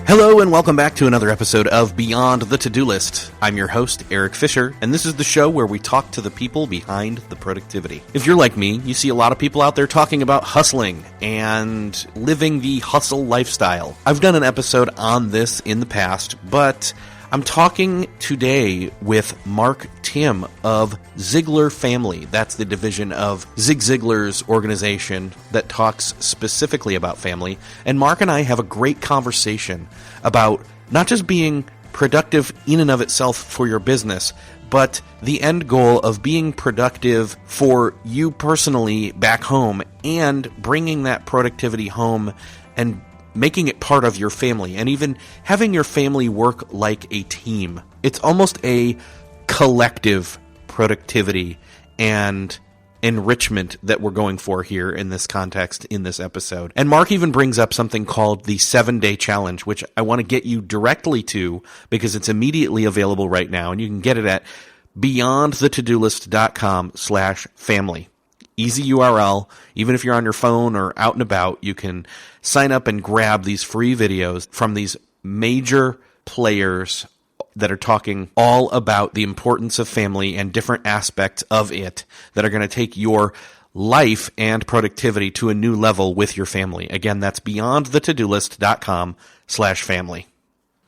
Hello and welcome back to another episode of Beyond the To-Do List. I'm your host, Eric Fisher, and this is the show where we talk to the people behind the productivity. If you're like me, you see a lot of people out there talking about hustling and living the hustle lifestyle. I've done an episode on this in the past, but I'm talking today with Mark Timm of Ziglar Family. That's the division of Zig Ziglar's organization that talks specifically about family. And Mark and I have a great conversation about not just being productive in and of itself for your business, but the end goal of being productive for you personally back home and bringing that productivity home and making it part of your family, and even having your family work like a team. It's almost a collective productivity and enrichment that we're going for here in this context in this episode. And Mark even brings up something called the 7-day challenge, which I want to get you directly to because it's immediately available right now, and you can get it at beyondthetodolist.com/family. Easy URL. Even if you're on your phone or out and about, you can sign up and grab these free videos from these major players that are talking all about the importance of family and different aspects of it that are going to take your life and productivity to a new level with your family. Again, that's beyondthetodolist.com/family.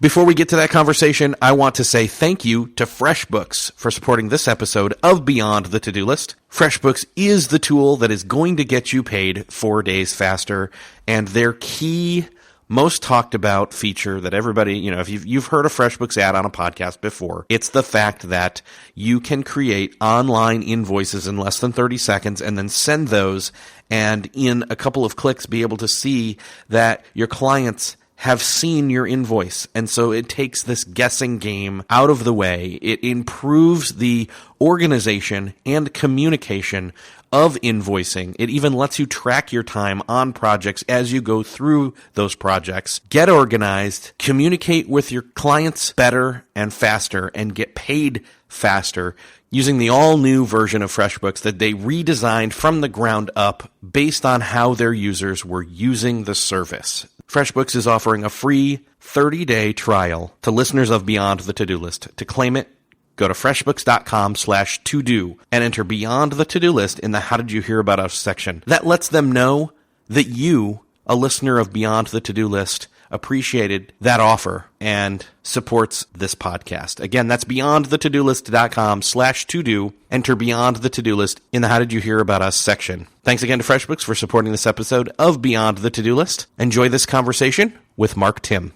Before we get to that conversation, I want to say thank you to FreshBooks for supporting this episode of Beyond the To-Do List. FreshBooks is the tool that is going to get you paid 4 days faster, and their key, most talked about feature that everybody, if you've heard a FreshBooks ad on a podcast before, it's the fact that you can create online invoices in less than 30 seconds and then send those, and in a couple of clicks be able to see that your clients have seen your invoice. And so it takes this guessing game out of the way. It improves the organization and communication of invoicing. It even lets you track your time on projects as you go through those projects. Get organized, communicate with your clients better and faster, and get paid faster using the all-new version of FreshBooks that they redesigned from the ground up based on how their users were using the service. FreshBooks is offering a free 30-day trial to listeners of Beyond the To-Do List. To claim it, go to freshbooks.com/to-do and enter Beyond the To-Do List in the How Did You Hear About Us section. That lets them know that you, a listener of Beyond the To-Do List, appreciated that offer and supports this podcast. Again, that's beyondthetodolist.com/to-do. Enter Beyond the To-Do List in the How Did You Hear About Us section. Thanks again to FreshBooks for supporting this episode of Beyond the To-Do List. Enjoy this conversation with Mark Timm.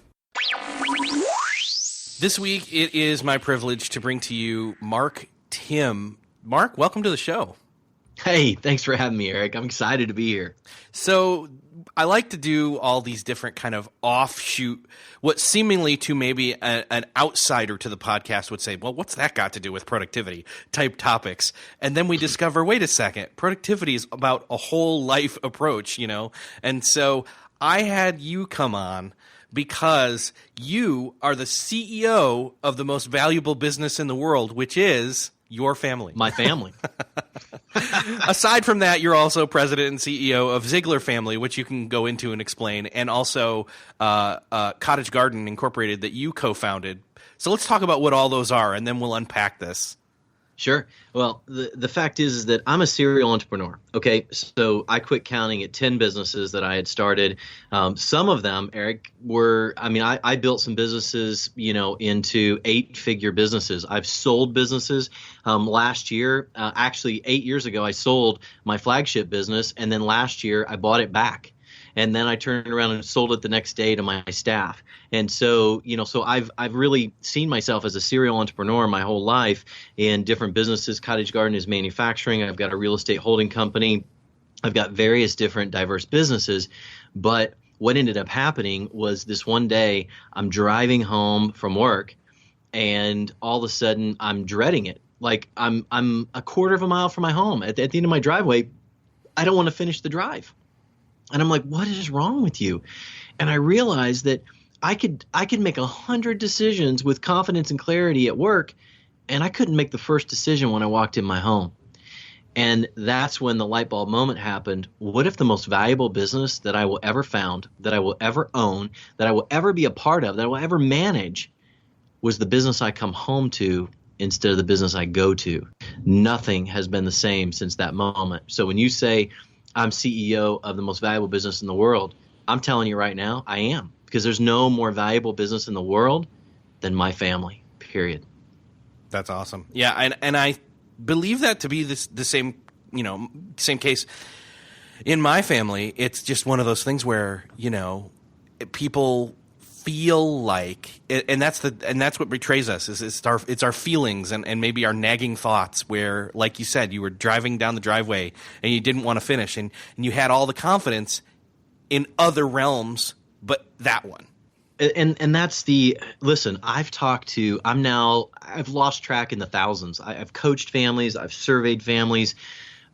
This week, it is my privilege to bring to you Mark Timm. Mark, welcome to the show. Hey, thanks for having me, Eric. I'm excited to be here. So I like to do all these different kind of offshoot, what seemingly to maybe an outsider to the podcast would say, well, what's that got to do with productivity type topics? And then we discover, wait a second, productivity is about a whole life approach, And so I had you come on because you are the CEO of the most valuable business in the world, which is your family. My family. Aside from that, you're also president and CEO of Ziglar Family, which you can go into and explain, and also Cottage Garden Incorporated that you co-founded. So let's talk about what all those are, and then we'll unpack this. Sure. Well, the fact is that I'm a serial entrepreneur. Okay, so I quit counting at 10 businesses that I had started. Some of them, Eric, I built some businesses, into 8-figure businesses. I've sold businesses. Last year, actually 8 years ago, I sold my flagship business, and then last year I bought it back. And then I turned around and sold it the next day to my staff. And so, so I've really seen myself as a serial entrepreneur my whole life in different businesses. Cottage Garden is manufacturing. I've got a real estate holding company. I've got various different diverse businesses. But what ended up happening was this one day I'm driving home from work, and all of a sudden I'm dreading it. Like I'm a quarter of a mile from my home. At the end of my driveway, I don't want to finish the drive. And I'm like, what is wrong with you? And I realized that I could make 100 decisions with confidence and clarity at work, and I couldn't make the first decision when I walked in my home. And that's when the light bulb moment happened. What if the most valuable business that I will ever found, that I will ever own, that I will ever be a part of, that I will ever manage was the business I come home to instead of the business I go to? Nothing has been the same since that moment. So when you say I'm CEO of the most valuable business in the world, I'm telling you right now, I am, because there's no more valuable business in the world than my family, period. That's awesome. Yeah, and I believe that to be the same, same case in my family. It's just one of those things where, people feel like, and that's what betrays us, is it's our feelings and maybe our nagging thoughts, where, like you said, you were driving down the driveway and you didn't want to finish, and you had all the confidence in other realms, but that one. And that's listen, I've lost track in the thousands. I've coached families, I've surveyed families.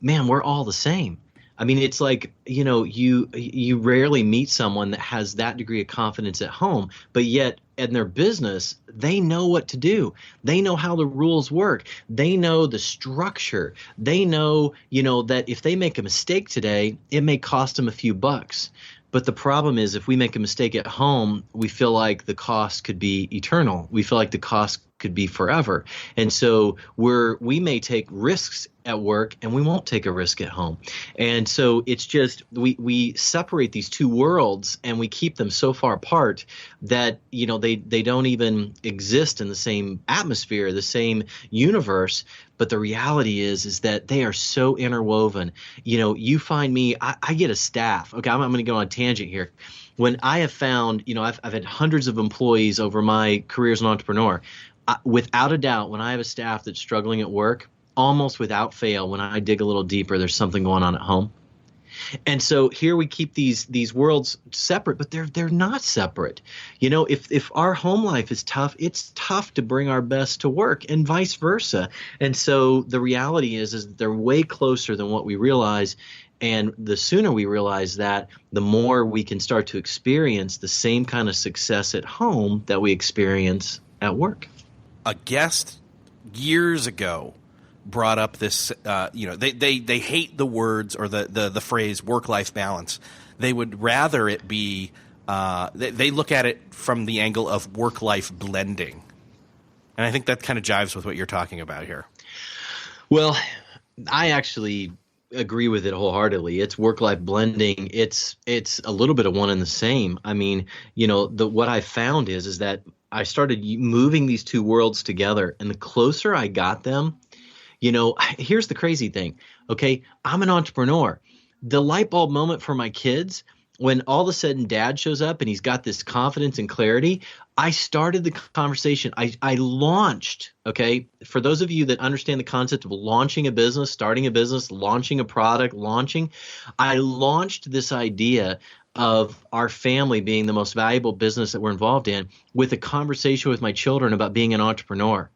Man, we're all the same. I mean, it's like, you rarely meet someone that has that degree of confidence at home, but yet in their business, they know what to do. They know how the rules work. They know the structure. They know, that if they make a mistake today, it may cost them a few bucks. But the problem is, if we make a mistake at home, we feel like the cost could be eternal. We feel like the cost could be forever. And so we may take risks at work and we won't take a risk at home. And so it's just we separate these two worlds and we keep them so far apart that they don't even exist in the same atmosphere, the same universe. But the reality is that they are so interwoven. You find me, I get a staff. Okay, I'm going to go on a tangent here. When I have found, I've had hundreds of employees over my career as an entrepreneur. Without a doubt, when I have a staff that's struggling at work, almost without fail, when I dig a little deeper, there's something going on at home. And so here we keep these worlds separate, but they're not separate. If our home life is tough, it's tough to bring our best to work, and vice versa. And so the reality is that they're way closer than what we realize. And the sooner we realize that, the more we can start to experience the same kind of success at home that we experience at work. A guest years ago brought up this, they hate the words or the phrase work-life balance. They would rather it be, they look at it from the angle of work-life blending. And I think that kind of jives with what you're talking about here. Well, I actually agree with it wholeheartedly. It's work-life blending. It's a little bit of one and the same. I mean, what I found is that I started moving these two worlds together, and the closer I got them, here's the crazy thing. Okay, I'm an entrepreneur. The light bulb moment for my kids, when all of a sudden dad shows up and he's got this confidence and clarity, I started the conversation. I launched, okay, for those of you that understand the concept of launching a business, starting a business, launching a product, I launched this idea of our family being the most valuable business that we're involved in with a conversation with my children about being an entrepreneur.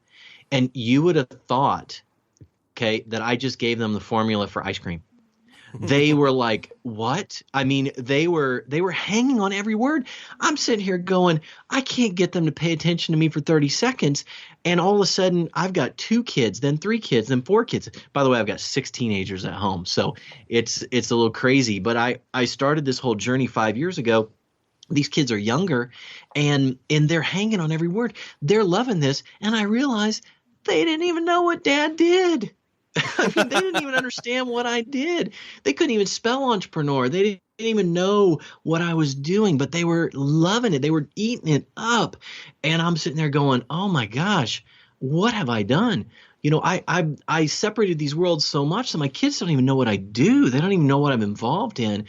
And you would have thought, okay, that I just gave them the formula for ice cream. They were like, what? I mean, they were hanging on every word. I'm sitting here going, I can't get them to pay attention to me for 30 seconds. And all of a sudden, I've got 2 kids, then 3 kids, then 4 kids. By the way, I've got 6 teenagers at home. So it's a little crazy. But I started this whole journey 5 years ago. These kids are younger, and they're hanging on every word. They're loving this. And I realized they didn't even know what Dad did. I mean, they didn't even understand what I did. They couldn't even spell entrepreneur. They didn't even know what I was doing, but they were loving it. They were eating it up. And I'm sitting there going, oh my gosh, what have I done? I separated these worlds so much that my kids don't even know what I do. They don't even know what I'm involved in.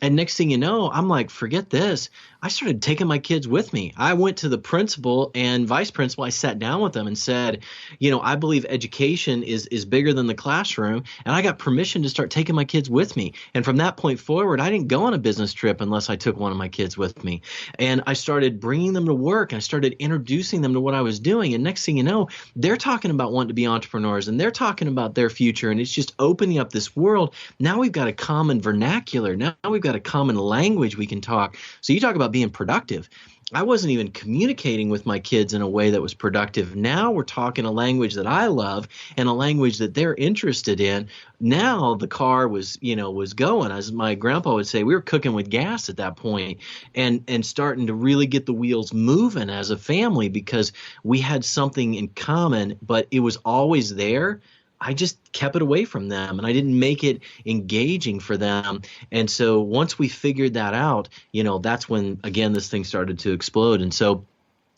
And next thing you know, I'm like, forget this. I started taking my kids with me. I went to the principal and vice principal. I sat down with them and said, I believe education is bigger than the classroom. And I got permission to start taking my kids with me. And from that point forward, I didn't go on a business trip unless I took one of my kids with me. And I started bringing them to work. I started introducing them to what I was doing. And next thing you know, they're talking about wanting to be entrepreneurs, and they're talking about their future. And it's just opening up this world. Now we've got a common vernacular. Now we've got a common language we can talk. So you talk about being productive. I wasn't even communicating with my kids in a way that was productive. Now we're talking a language that I love and a language that they're interested in. Now the car was going. As my grandpa would say, we were cooking with gas at that point, and starting to really get the wheels moving as a family because we had something in common, but it was always there. I just kept it away from them and I didn't make it engaging for them. And so once we figured that out, that's when, again, this thing started to explode. And so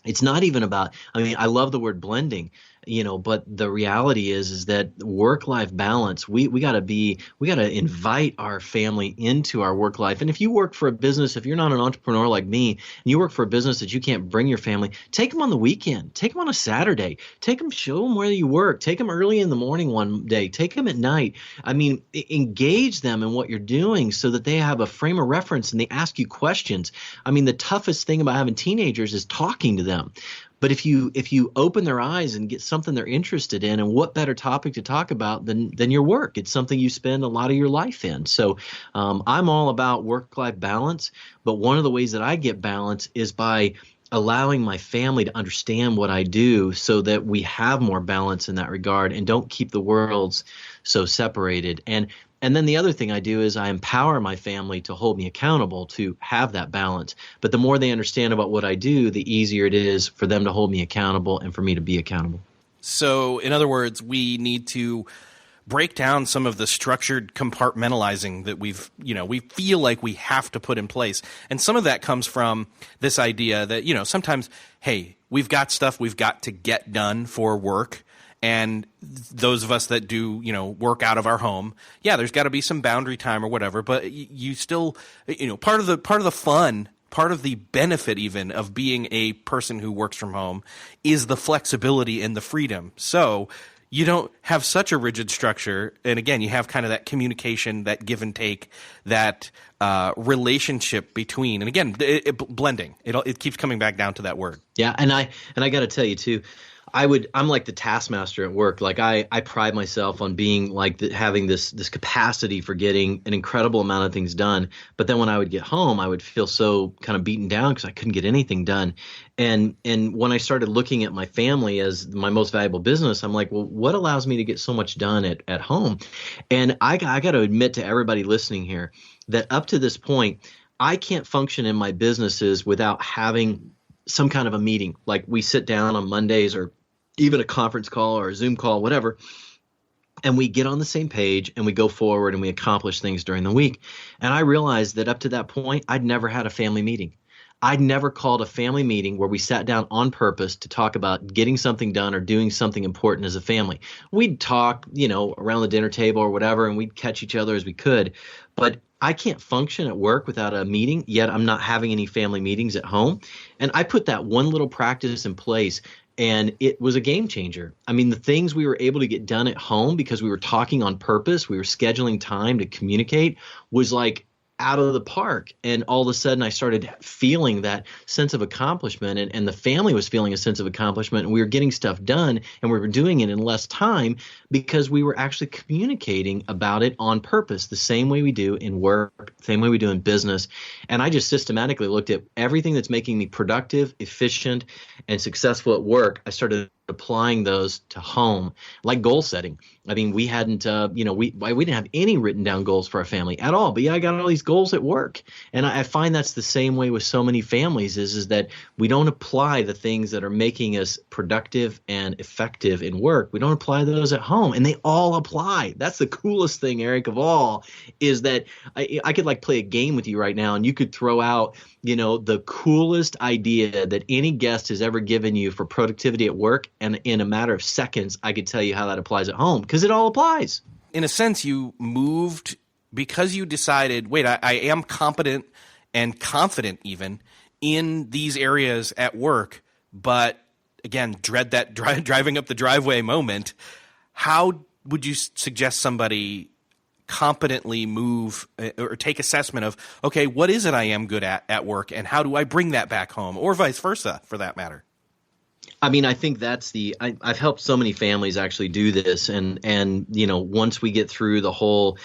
it's not even about, I mean, I love the word blending, but the reality is that work-life balance, we got to invite our family into our work life. And if you work for a business, if you're not an entrepreneur like me, and you work for a business that you can't bring your family, take them on the weekend, take them on a Saturday, take them, show them where you work, take them early in the morning one day, take them at night. I mean, engage them in what you're doing so that they have a frame of reference and they ask you questions. I mean, the toughest thing about having teenagers is talking to them. But if you open their eyes and get something they're interested in, and what better topic to talk about than your work? It's something you spend a lot of your life in. So I'm all about work-life balance. But one of the ways that I get balance is by allowing my family to understand what I do so that we have more balance in that regard and don't keep the worlds so separated. And then the other thing I do is I empower my family to hold me accountable to have that balance. But the more they understand about what I do, the easier it is for them to hold me accountable and for me to be accountable. So, in other words, we need to break down some of the structured compartmentalizing that we feel like we have to put in place. And some of that comes from this idea that, sometimes, hey, we've got stuff we've got to get done for work. And those of us that do, work out of our home, there's got to be some boundary time or whatever. But you still, part of the fun, part of the benefit even of being a person who works from home is the flexibility and the freedom. So you don't have such a rigid structure. And again, you have kind of that communication, that give and take, that relationship between, and again, blending. It keeps coming back down to that word. Yeah. And I got to tell you too, I'm like the taskmaster at work. Like I pride myself on being like having this capacity for getting an incredible amount of things done. But then when I would get home, I would feel so kind of beaten down because I couldn't get anything done. And when I started looking at my family as my most valuable business, I'm like, well, what allows me to get so much done at home? And I got to admit to everybody listening here that up to this point, I can't function in my businesses without having some kind of a meeting. Like we sit down on Mondays or even a conference call or a Zoom call, whatever, and we get on the same page and we go forward and we accomplish things during the week. And I realized that up to that point, I'd never had a family meeting. I'd never called a family meeting where we sat down on purpose to talk about getting something done or doing something important as a family. We'd talk, around the dinner table or whatever, and we'd catch each other as we could. But I can't function at work without a meeting, yet I'm not having any family meetings at home. And I put that one little practice in place, and it was a game changer. I mean, the things we were able to get done at home because we were talking on purpose, we were scheduling time to communicate, was like out of the park. And all of a sudden I started feeling that sense of accomplishment, and the family was feeling a sense of accomplishment, and we were getting stuff done, and we were doing it in less time because we were actually communicating about it on purpose, the same way we do in work, same way we do in business. And I just systematically looked at everything that's making me productive, efficient, and successful at work. I started applying those to home, like goal setting. I mean, we hadn't, we didn't have any written down goals for our family at all. But I got all these goals at work, and I find that's the same way with so many families. Is that we don't apply the things that are making us productive and effective in work. We don't apply those at home, and they all apply. That's the coolest thing, Eric, of all, is that I could like play a game with you right now, and you could throw out, the coolest idea that any guest has ever given you for productivity at work. And in a matter of seconds, I could tell you how that applies at home because it all applies. In a sense, you moved because you decided, wait, I am competent and confident even in these areas at work, but again, dread that driving up the driveway moment. How would you suggest somebody competently move or take assessment of, okay, what is it I am good at work, and how do I bring that back home, or vice versa for that matter? I mean, I think that's I've helped so many families actually do this. And once we get through the whole,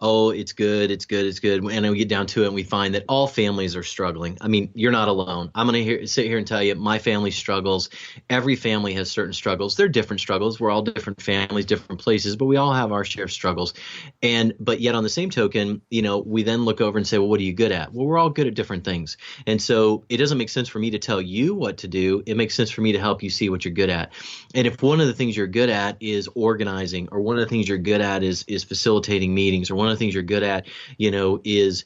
oh, it's good, it's good, it's good. And then we get down to it and we find that all families are struggling. I mean, you're not alone. I'm going to sit here and tell you my family struggles. Every family has certain struggles. They're different struggles. We're all different families, different places, but we all have our share of struggles. But yet on the same token, we then look over and say, well, what are you good at? Well, we're all good at different things. And so it doesn't make sense for me to tell you what to do. It makes sense for me to help you see what you're good at. And if one of the things you're good at is organizing, or one of the things you're good at is facilitating meetings, or one of the things you're good at, is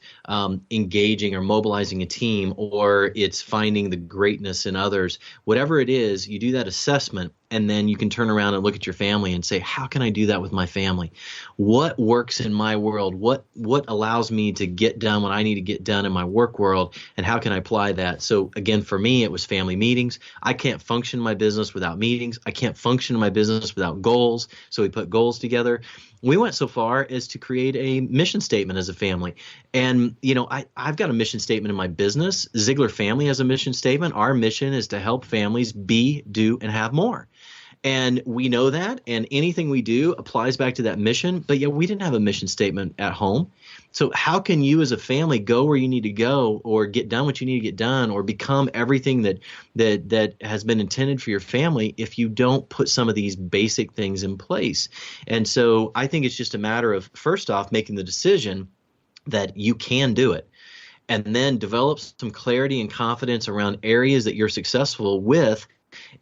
engaging or mobilizing a team, or it's finding the greatness in others, whatever it is, you do that assessment. And then you can turn around and look at your family and say, how can I do that with my family? What works in my world? What allows me to get done what I need to get done in my work world? And how can I apply that? So again, for me, it was family meetings. I can't function in my business without meetings. I can't function in my business without goals. So we put goals together. We went so far as to create a mission statement as a family. And, I've got a mission statement in my business. Ziegler Family has a mission statement. Our mission is to help families be, do, and have more. And we know that, and anything we do applies back to that mission. But yet we didn't have a mission statement at home. So how can you as a family go where you need to go, or get done what you need to get done, or become everything that has been intended for your family if you don't put some of these basic things in place? And so I think it's just a matter of, first off, making the decision that you can do it, and then develop some clarity and confidence around areas that you're successful with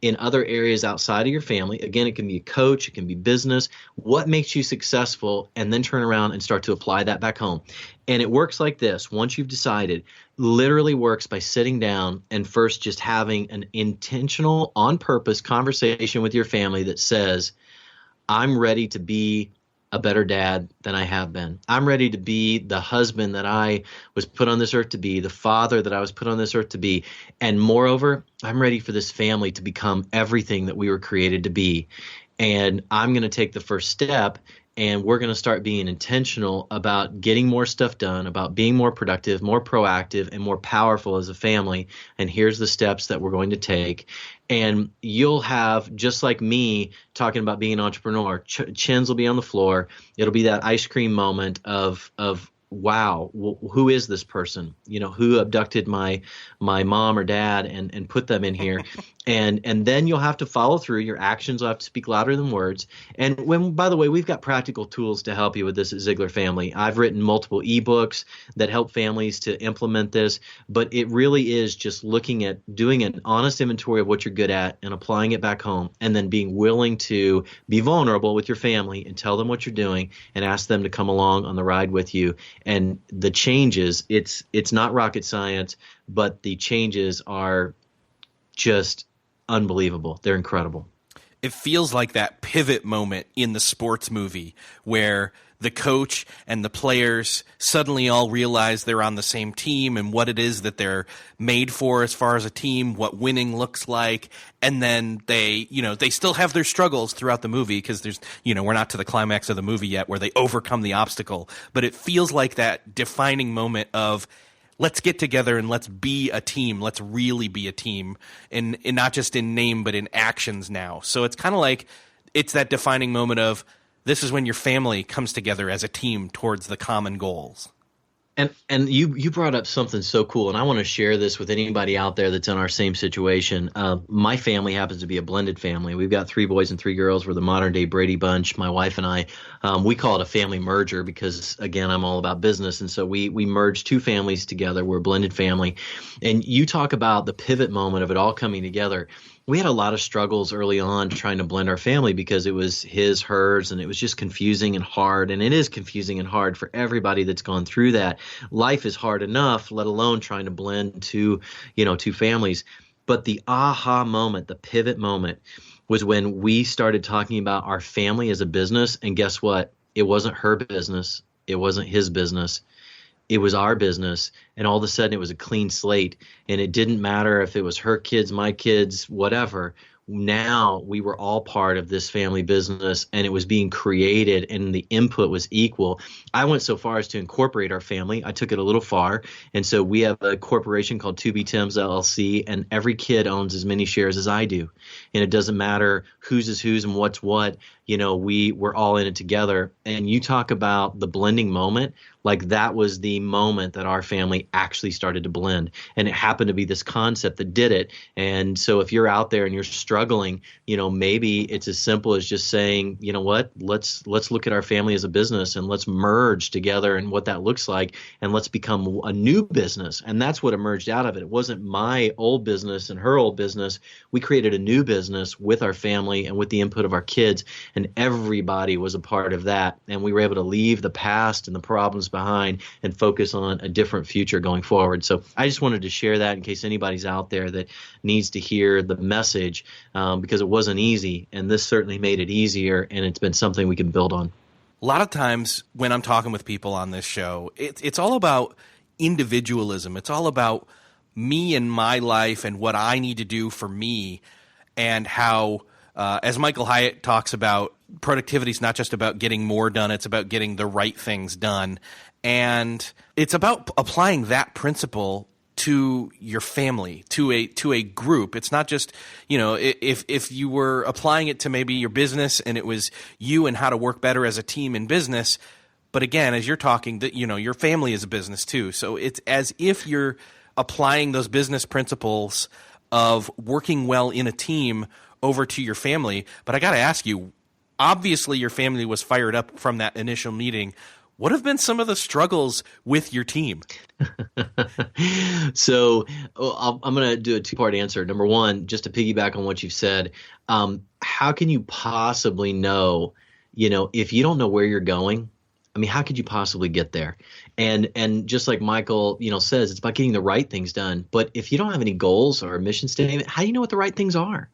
in other areas outside of your family. Again, it can be a coach, it can be business. What makes you successful? And then turn around and start to apply that back home. And it works like this. Once you've decided, literally works by sitting down and first just having an intentional, on purpose conversation with your family that says, I'm ready to be a better dad than I have been. I'm ready to be the husband that I was put on this earth to be, the father that I was put on this earth to be. And moreover, I'm ready for this family to become everything that we were created to be. And I'm going to take the first step, and we're going to start being intentional about getting more stuff done, about being more productive, more proactive, and more powerful as a family. And here's the steps that we're going to take. And you'll have, just like me talking about being an entrepreneur, chins will be on the floor. It'll be that ice cream moment of wow, who is this person? Who abducted my mom or dad and put them in here? And then you'll have to follow through. Your actions will have to speak louder than words. And by the way, we've got practical tools to help you with this at Ziegler Family. I've written multiple ebooks that help families to implement this, but it really is just looking at doing an honest inventory of what you're good at and applying it back home, and then being willing to be vulnerable with your family and tell them what you're doing and ask them to come along on the ride with you. And the changes, it's not rocket science, but the changes are just unbelievable. They're incredible. It feels like that pivot moment in the sports movie where the coach and the players suddenly all realize they're on the same team and what it is that they're made for as far as a team, what winning looks like. And then they still have their struggles throughout the movie because we're not to the climax of the movie yet where they overcome the obstacle. But it feels like that defining moment of, let's get together and let's be a team. Let's really be a team, and not just in name, but in actions now. So it's kind of like it's that defining moment of, this is when your family comes together as a team towards the common goals. And you brought up something so cool, and I want to share this with anybody out there that's in our same situation. My family happens to be a blended family. We've got 3 boys and 3 girls. We're the modern day Brady Bunch. My wife and I, we call it a family merger because, again, I'm all about business. And so we merged 2 families together. We're a blended family. And you talk about the pivot moment of it all coming together. We had a lot of struggles early on trying to blend our family because it was his, hers, and it was just confusing and hard. And it is confusing and hard for everybody that's gone through that. Life is hard enough, let alone trying to blend 2 families. But the aha moment, the pivot moment, was when we started talking about our family as a business. And guess what? It wasn't her business. It wasn't his business. It was our business, and all of a sudden it was a clean slate, and it didn't matter if it was her kids, my kids, whatever. now we were all part of this family business and it was being created and the input was equal. I went so far as to incorporate our family. I took it a little far. And so we have a corporation called 2B Timms LLC, and every kid owns as many shares as I do. And it doesn't matter whose is whose and what's what. We're all in it together. And you talk about the blending moment, like that was the moment that our family actually started to blend. And it happened to be this concept that did it. And so if you're out there and you're struggling, maybe it's as simple as just saying, you know what, let's look at our family as a business and let's merge together and what that looks like. And let's become a new business. And that's what emerged out of it. It wasn't my old business and her old business. We created a new business with our family and with the input of our kids. And everybody was a part of that. And we were able to leave the past and the problems behind and focus on a different future going forward. So I just wanted to share that in case anybody's out there that needs to hear the message, because it wasn't easy. And this certainly made it easier. And it's been something we can build on. A lot of times when I'm talking with people on this show, it's all about individualism. It's all about me and my life and what I need to do for me, and how, as Michael Hyatt talks about, productivity is not just about getting more done. It's about getting the right things done. And it's about applying that principle to your family, to a group. It's not just, if you were applying it to maybe your business and it was you and how to work better as a team in business. But again, as you're talking, that your family is a business too. So it's as if you're applying those business principles of working well in a team over to your family. But I got to ask you, obviously your family was fired up from that initial meeting. What have been some of the struggles with your team? So I'm going to do a two-part answer. Number one, just to piggyback on what you've said, how can you possibly know, if you don't know where you're going? I mean, how could you possibly get there? And just like Michael, says, it's about getting the right things done. But if you don't have any goals or a mission statement, how do you know what the right things are?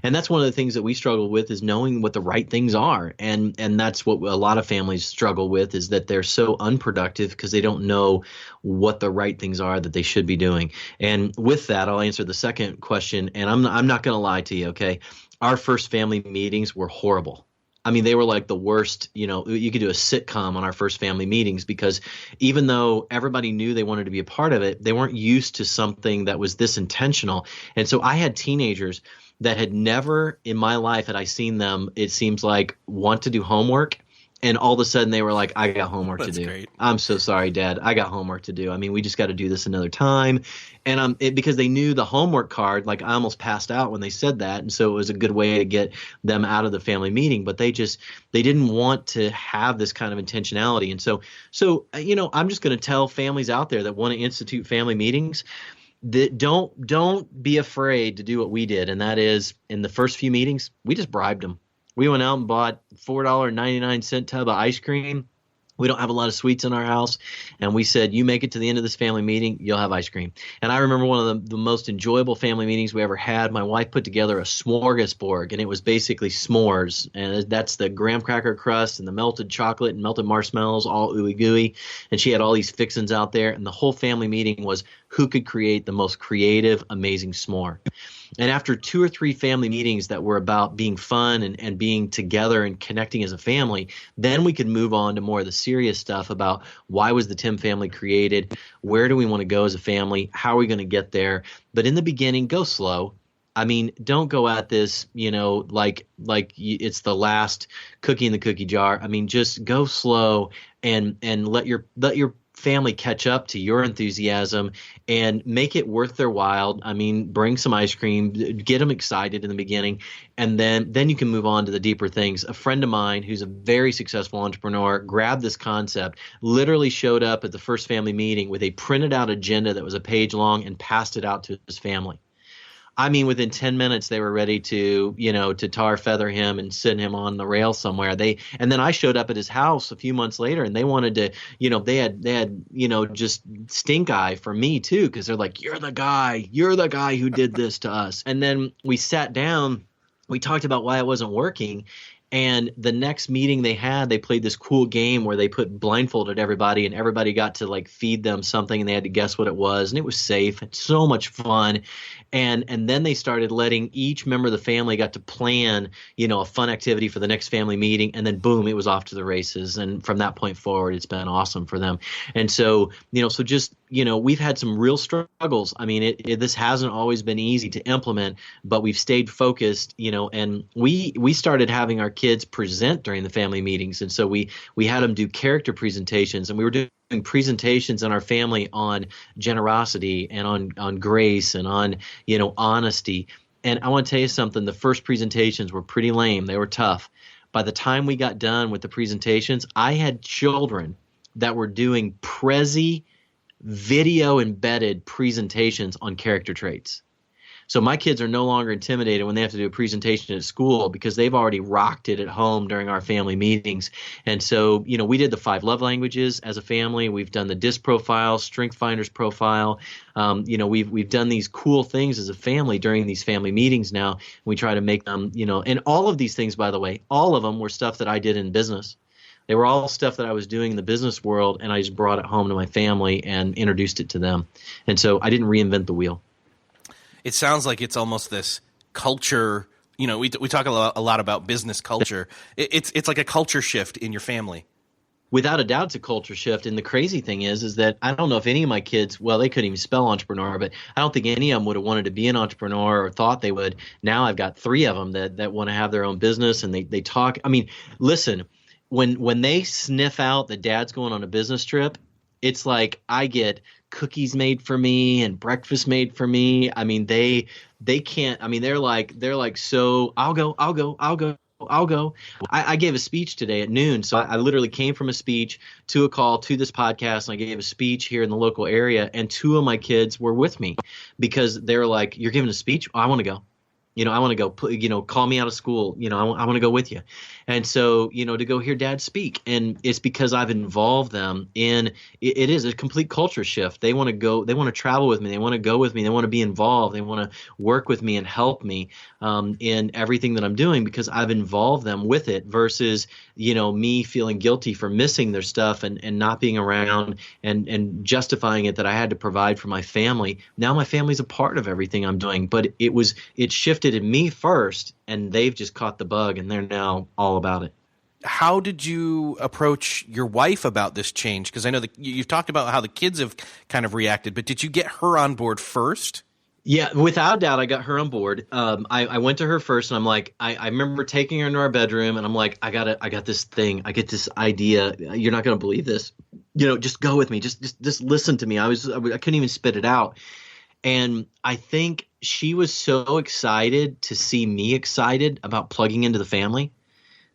And that's one of the things that we struggle with, is knowing what the right things are. And that's what a lot of families struggle with, is that they're so unproductive because they don't know what the right things are that they should be doing. And with that, I'll answer the second question. And I'm not going to lie to you, okay? Our first family meetings were horrible. I mean, they were like the worst. You could do a sitcom on our first family meetings, because even though everybody knew they wanted to be a part of it, they weren't used to something that was this intentional. And so I had teenagers that had never in my life had I seen them, it seems like, want to do homework. And all of a sudden they were like, I got homework to do. Great. I'm so sorry, Dad. I got homework to do. I mean, we just got to do this another time. And because they knew the homework card, like I almost passed out when they said that. And so it was a good way to get them out of the family meeting. But they didn't want to have this kind of intentionality. And so I'm just going to tell families out there that want to institute family meetings that don't be afraid to do what we did. And that is, in the first few meetings, we just bribed them. We went out and bought $4.99 tub of ice cream. We don't have a lot of sweets in our house. And we said, you make it to the end of this family meeting, you'll have ice cream. And I remember one of the most enjoyable family meetings we ever had. My wife put together a smorgasbord, and it was basically s'mores. And that's the graham cracker crust and the melted chocolate and melted marshmallows, all ooey gooey. And she had all these fixins out there. And the whole family meeting was who could create the most creative, amazing s'more. And after 2 or 3 family meetings that were about being fun and being together and connecting as a family, then we could move on to more of the serious stuff about why was the Timm family created? Where do we want to go as a family? How are we going to get there? But in the beginning, go slow. I mean, don't go at this, like it's the last cookie in the cookie jar. I mean, just go slow and let your family catch up to your enthusiasm and make it worth their while. I mean, bring some ice cream, get them excited in the beginning, and then you can move on to the deeper things. A friend of mine who's a very successful entrepreneur grabbed this concept, literally showed up at the first family meeting with a printed out agenda that was a page long and passed it out to his family. I mean, within 10 minutes, they were ready to tar feather him and send him on the rail somewhere. And then I showed up at his house a few months later, and they wanted to, they had just stink eye for me too, because they're like, you're the guy who did this to us. And then we sat down, we talked about why it wasn't working. And the next meeting they had, they played this cool game where they put blindfolded everybody and everybody got to like feed them something and they had to guess what it was. And it was safe. It's so much fun. And then they started letting each member of the family got to plan, a fun activity for the next family meeting. And then boom, it was off to the races. And from that point forward, it's been awesome for them. And so, so just, we've had some real struggles. I mean, this hasn't always been easy to implement, but we've stayed focused, and we started having our kids present during the family meetings. And so we had them do character presentations, and we were doing presentations in our family on generosity and on grace and on, honesty. And I want to tell you something, the first presentations were pretty lame. They were tough. By the time we got done with the presentations, I had children that were doing Prezi video embedded presentations on character traits. So my kids are no longer intimidated when they have to do a presentation at school because they've already rocked it at home during our family meetings. And so, we did the 5 love languages as a family. We've done the DISC profile, Strength Finders profile. We've done these cool things as a family during these family meetings now. We try to make them, and all of these things, by the way, all of them were stuff that I did in business. They were all stuff that I was doing in the business world, and I just brought it home to my family and introduced it to them. And so I didn't reinvent the wheel. It sounds like it's almost this culture. We talk a lot about business culture. It's like a culture shift in your family. Without a doubt, it's a culture shift. And the crazy thing is that I don't know if any of my kids, well, they couldn't even spell entrepreneur, but I don't think any of them would have wanted to be an entrepreneur or thought they would. Now I've got 3 of them that want to have their own business, and they talk. I mean, listen, when they sniff out that dad's going on a business trip, it's like I get cookies made for me and breakfast made for me. I mean, they can't. I mean, they're like, so I'll go. I gave a speech today at noon. So I literally came from a speech to a call to this podcast, and I gave a speech here in the local area, and 2 of my kids were with me because they're like, you're giving a speech? Oh, I want to go. I want to go, call me out of school. I want to go with you. And so, to go hear dad speak. And it's because I've involved them in, it is a complete culture shift. They want to go, they want to travel with me. They want to go with me. They want to be involved. They want to work with me and help me in everything that I'm doing because I've involved them with it versus, me feeling guilty for missing their stuff and not being around and justifying it that I had to provide for my family. Now my family's a part of everything I'm doing, but it shifted in me first, and they've just caught the bug, and they're now all about it. How did you approach your wife about this change? Because I know that you've talked about how the kids have kind of reacted, but did you get her on board first? Yeah, without doubt, I got her on board. I went to her first, and I'm like, I remember taking her into our bedroom, and I'm like, I got this thing. I get this idea. You're not going to believe this. Just go with me. Just listen to me. I couldn't even spit it out. And I think she was so excited to see me excited about plugging into the family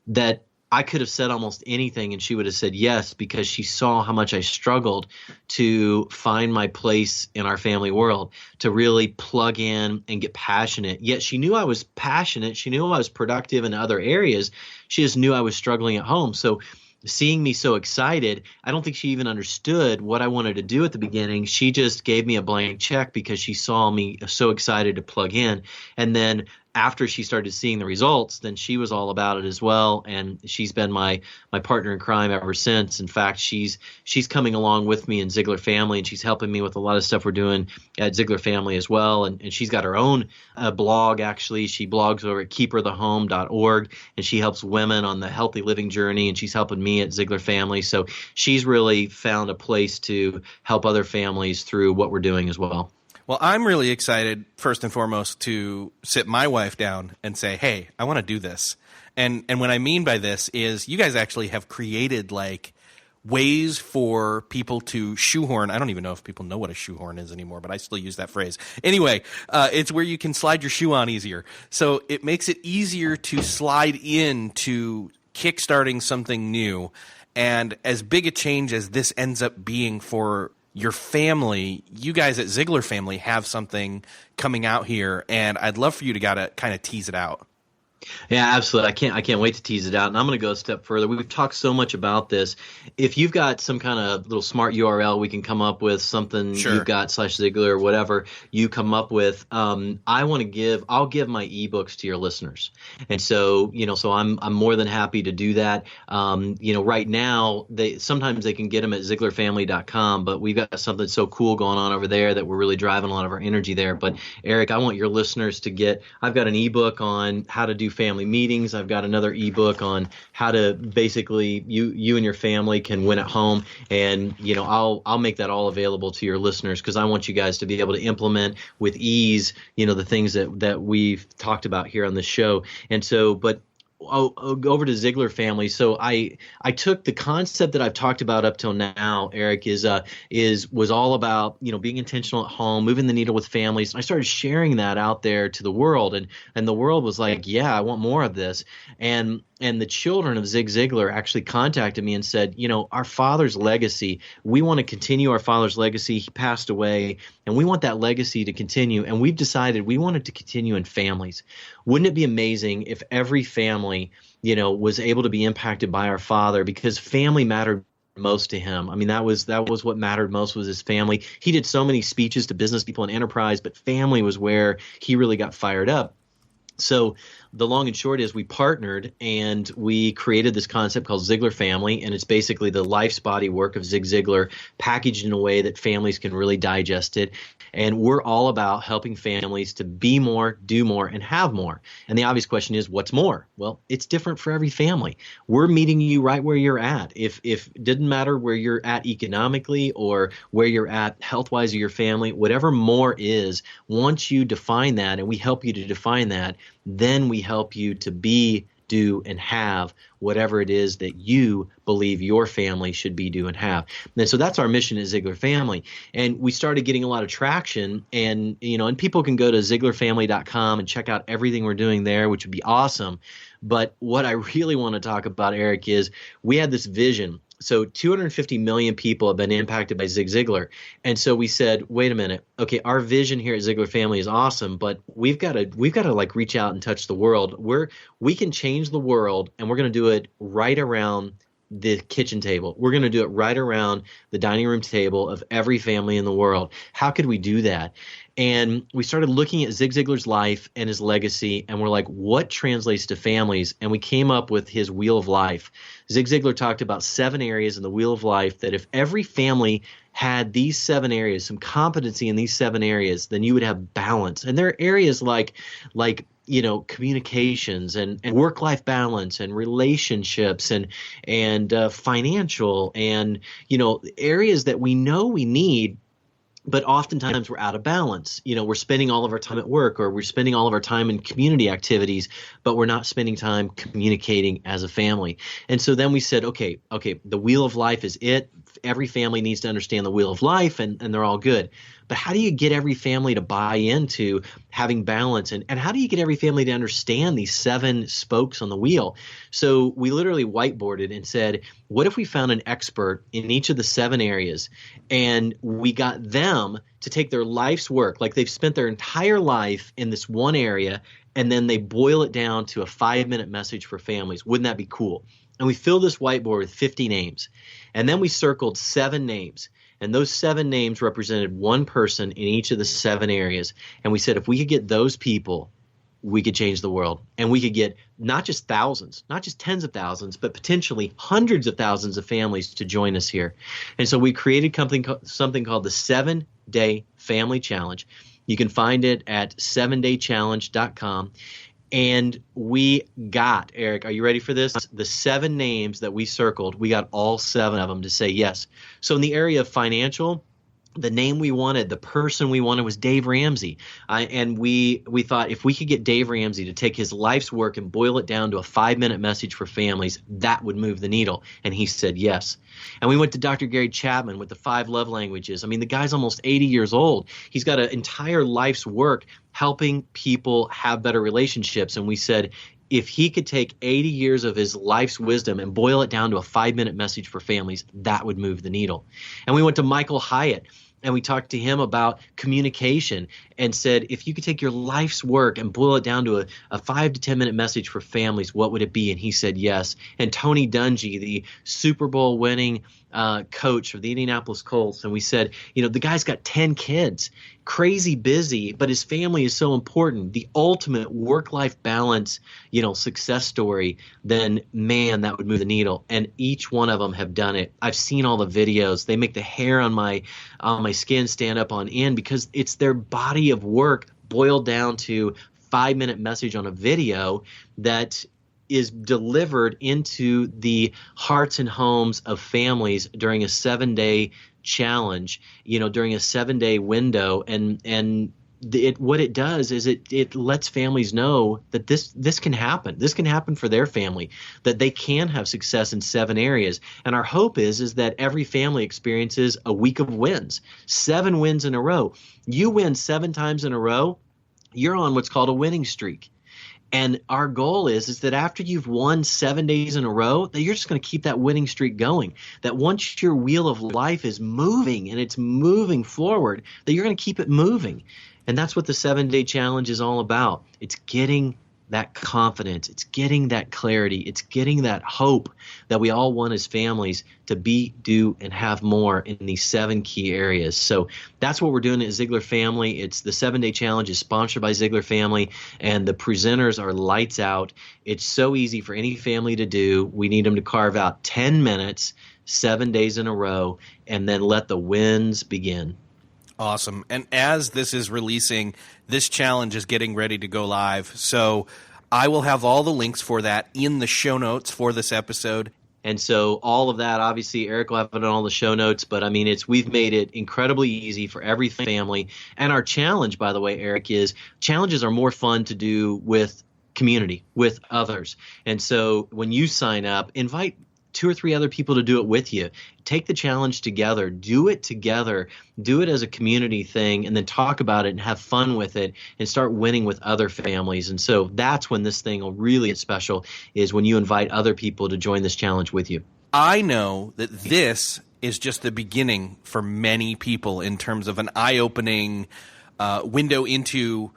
that I could have said almost anything and she would have said yes, because she saw how much I struggled to find my place in our family world, to really plug in and get passionate. Yet she knew I was passionate. She knew I was productive in other areas. She just knew I was struggling at home. So seeing me so excited, I don't think she even understood what I wanted to do at the beginning. She just gave me a blank check because she saw me so excited to plug in. And then after she started seeing the results, then she was all about it as well. And she's been my partner in crime ever since. In fact, she's coming along with me in Ziegler Family, and she's helping me with a lot of stuff we're doing at Ziegler Family as well. And she's got her own blog, actually. She blogs over at keeperthehome.org, and she helps women on the healthy living journey, and she's helping me at Ziegler Family. So she's really found a place to help other families through what we're doing as well. Well, I'm really excited, first and foremost, to sit my wife down and say, hey, I want to do this. And what I mean by this is you guys actually have created like ways for people to shoehorn. I don't even know if people know what a shoehorn is anymore, but I still use that phrase. Anyway, it's where you can slide your shoe on easier. So it makes it easier to slide into kickstarting something new. And as big a change as this ends up being for your family, you guys at Ziegler Family have something coming out here, and I'd love for you to kind of tease it out. Yeah, absolutely. I can't wait to tease it out. And I'm going to go a step further. We've talked so much about this. If you've got some kind of little smart URL we can come up with, something you've Sure. got /Ziegler or whatever you come up with, I'll give my ebooks to your listeners. And so, so I'm more than happy to do that. Right now sometimes they can get them at ZieglerFamily.com, but we've got something so cool going on over there that we're really driving a lot of our energy there. But Eric, I want your listeners to I've got an ebook on how to do family meetings. I've got another ebook on how to basically you and your family can win at home. And I'll make that all available to your listeners because I want you guys to be able to implement with ease, the things that we've talked about here on the show. And so, but I'll go over to Ziegler Family. So I took the concept that I've talked about up till now, Eric, was all about being intentional at home, moving the needle with families. And I started sharing that out there to the world, and the world was like, yeah, I want more of this. And the children of Zig Ziglar actually contacted me and said, our father's legacy, we want to continue our father's legacy. He passed away, and we want that legacy to continue. And we've decided we want it to continue in families. Wouldn't it be amazing if every family, was able to be impacted by our father, because family mattered most to him. I mean, that was what mattered most, was his family. He did so many speeches to business people and enterprise, but family was where he really got fired up. So the long and short is we partnered and we created this concept called Ziegler Family, and it's basically the life's body work of Zig Ziglar packaged in a way that families can really digest it. And we're all about helping families to be more, do more, and have more. And the obvious question is, what's more? Well, it's different for every family. We're meeting you right where you're at. If it didn't matter where you're at economically or where you're at health-wise of your family, whatever more is, once you define that and we help you to define that, then we help you to be, do, and have whatever it is that you believe your family should be, do, and have. And so that's our mission at Ziegler Family. And we started getting a lot of traction, and and people can go to ZieglerFamily.com and check out everything we're doing there, which would be awesome. But what I really want to talk about, Eric, is we had this vision. So 250 million people have been impacted by Zig Ziglar. And so we said, wait a minute. Okay, our vision here at Ziegler Family is awesome, but we've got to like reach out and touch the world. We can change the world, and we're going to do it right around the kitchen table. We're going to do it right around the dining room table of every family in the world. How could we do that? And we started looking at Zig Ziglar's life and his legacy, and we're like, what translates to families? And we came up with his Wheel of Life. Zig Ziglar talked about 7 areas in the Wheel of Life that if every family had these 7 areas, some competency in these 7 areas, then you would have balance. And there are areas like communications and work-life balance and relationships and financial and, areas that we know we need. But oftentimes we're out of balance. We're spending all of our time at work, or we're spending all of our time in community activities, but we're not spending time communicating as a family. And so then we said, okay, the Wheel of Life is it. Every family needs to understand the Wheel of Life, and they're all good. But how do you get every family to buy into having balance? And how do you get every family to understand these 7 spokes on the wheel? So we literally whiteboarded and said, what if we found an expert in each of the 7 areas, and we got them to take their life's work, like they've spent their entire life in this one area, and then they boil it down to a 5-minute message for families? Wouldn't that be cool? And we filled this whiteboard with 50 names. And then we circled 7 names. And those 7 names represented one person in each of the 7 areas. And we said, if we could get those people, we could change the world. And we could get not just thousands, not just tens of thousands, but potentially hundreds of thousands of families to join us here. And so we created something called the 7-Day Family Challenge. You can find it at 7daychallenge.com. And we got, Eric, are you ready for this? The 7 names that we circled, we got all 7 of them to say yes. So in the area of financial, the name we wanted, the person we wanted was Dave Ramsey. And we thought if we could get Dave Ramsey to take his life's work and boil it down to a 5-minute message for families, that would move the needle. And he said yes. And we went to Dr. Gary Chapman with the 5 love languages. I mean, the guy's almost 80 years old. He's got an entire life's work helping people have better relationships. And we said, if he could take 80 years of his life's wisdom and boil it down to a 5-minute message for families, that would move the needle. And we went to Michael Hyatt. And we talked to him about communication and said, if you could take your life's work and boil it down to a 5 to 10 minute message for families, what would it be? And he said yes. And Tony Dungy, the Super Bowl winning coach of the Indianapolis Colts, and we said, the guy's got 10 kids, crazy busy, but his family is so important. The ultimate work-life balance, success story, then man, that would move the needle. And each one of them have done it. I've seen all the videos. They make the hair on my skin stand up on end because it's their body of work boiled down to 5-minute message on a video that is delivered into the hearts and homes of families during a 7-day challenge, during a 7-day window. And what it does is it lets families know that this can happen. This can happen for their family, that they can have success in 7 areas. And our hope is that every family experiences a week of wins, 7 wins in a row. You win 7 times in a row, you're on what's called a winning streak. And our goal is that after you've won 7 days in a row, that you're just going to keep that winning streak going. That once your wheel of life is moving and it's moving forward, that you're going to keep it moving. And that's what the 7-day challenge is all about. It's getting that confidence. It's getting that clarity. It's getting that hope that we all want as families to be, do, and have more in these 7 key areas. So that's what we're doing at Ziegler Family. It's the 7-day challenge is sponsored by Ziegler Family, and the presenters are lights out. It's so easy for any family to do. We need them to carve out 10 minutes, 7 days in a row, and then let the wins begin. Awesome. And as this is releasing, this challenge is getting ready to go live. So I will have all the links for that in the show notes for this episode. And so all of that, obviously, Eric will have it on all the show notes. But, we've made it incredibly easy for every family. And our challenge, by the way, Eric, is challenges are more fun to do with community, with others. And so when you sign up, invite 2 or 3 other people to do it with you. Take the challenge together. Do it together. Do it as a community thing, and then talk about it and have fun with it and start winning with other families. And so that's when this thing will really get special, is when you invite other people to join this challenge with you. I know that this is just the beginning for many people in terms of an eye-opening window into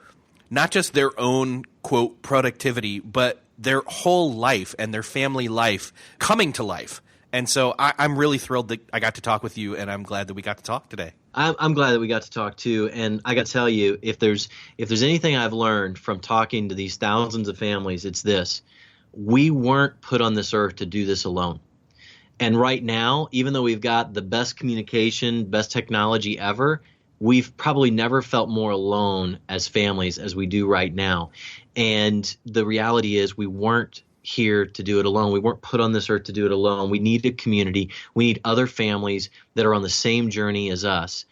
not just their own, quote, productivity, but their whole life and their family life coming to life. And so I'm really thrilled that I got to talk with you, and I'm glad that we got to talk today. I'm glad that we got to talk too. And I got to tell you, if there's anything I've learned from talking to these thousands of families, it's this: we weren't put on this earth to do this alone. And right now, even though we've got the best communication, best technology ever, we've probably never felt more alone as families as we do right now. And the reality is we weren't here to do it alone. We weren't put on this earth to do it alone. We need a community. We need other families that are on the same journey as us.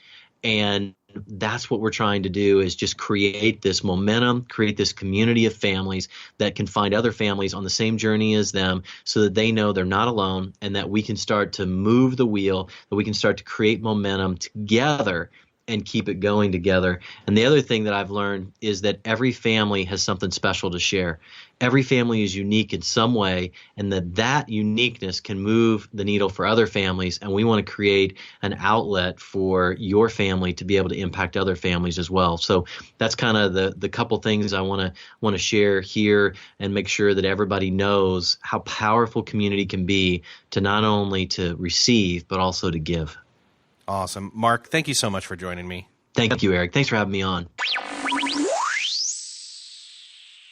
And that's what we're trying to do, is just create this momentum, create this community of families that can find other families on the same journey as them, so that they know they're not alone, and that we can start to move the wheel, that we can start to create momentum together and keep it going together. And the other thing that I've learned is that every family has something special to share. Every family is unique in some way, and that uniqueness can move the needle for other families. And we want to create an outlet for your family to be able to impact other families as well. So that's kind of the couple things I want to share here, and make sure that everybody knows how powerful community can be, to not only to receive, but also to give. Awesome. Mark, thank you so much for joining me. Thank you, Eric. Thanks for having me on.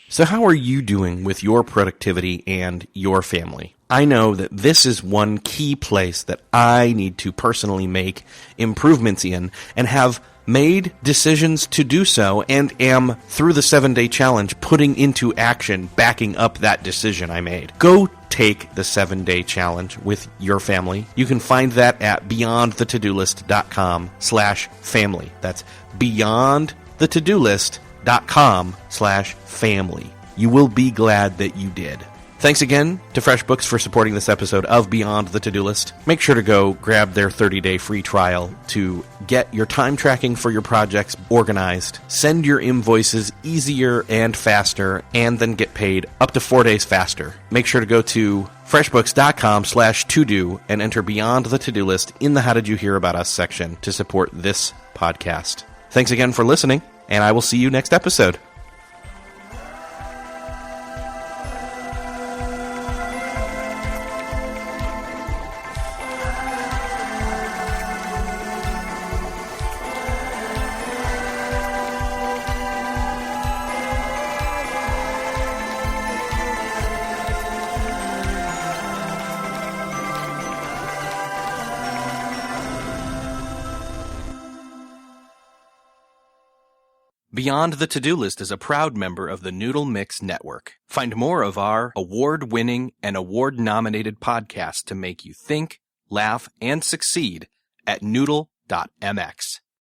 So how are you doing with your productivity and your family? I know that this is one key place that I need to personally make improvements in, and have made decisions to do so, and am, through the 7-day challenge, putting into action, backing up that decision I made. Go take the 7-day challenge with your family. You can find that at beyondthetodolist.com/family. That's beyondthetodolist.com/family. You will be glad that you did. Thanks again to FreshBooks for supporting this episode of Beyond the To-Do List. Make sure to go grab their 30-day free trial to get your time tracking for your projects organized, send your invoices easier and faster, and then get paid up to 4 days faster. Make sure to go to freshbooks.com/to-do and enter Beyond the To-Do List in the How Did You Hear About Us section to support this podcast. Thanks again for listening, and I will see you next episode. Beyond the To-Do List is a proud member of the Noodle Mix Network. Find more of our award-winning and award-nominated podcasts to make you think, laugh, and succeed at noodle.mx.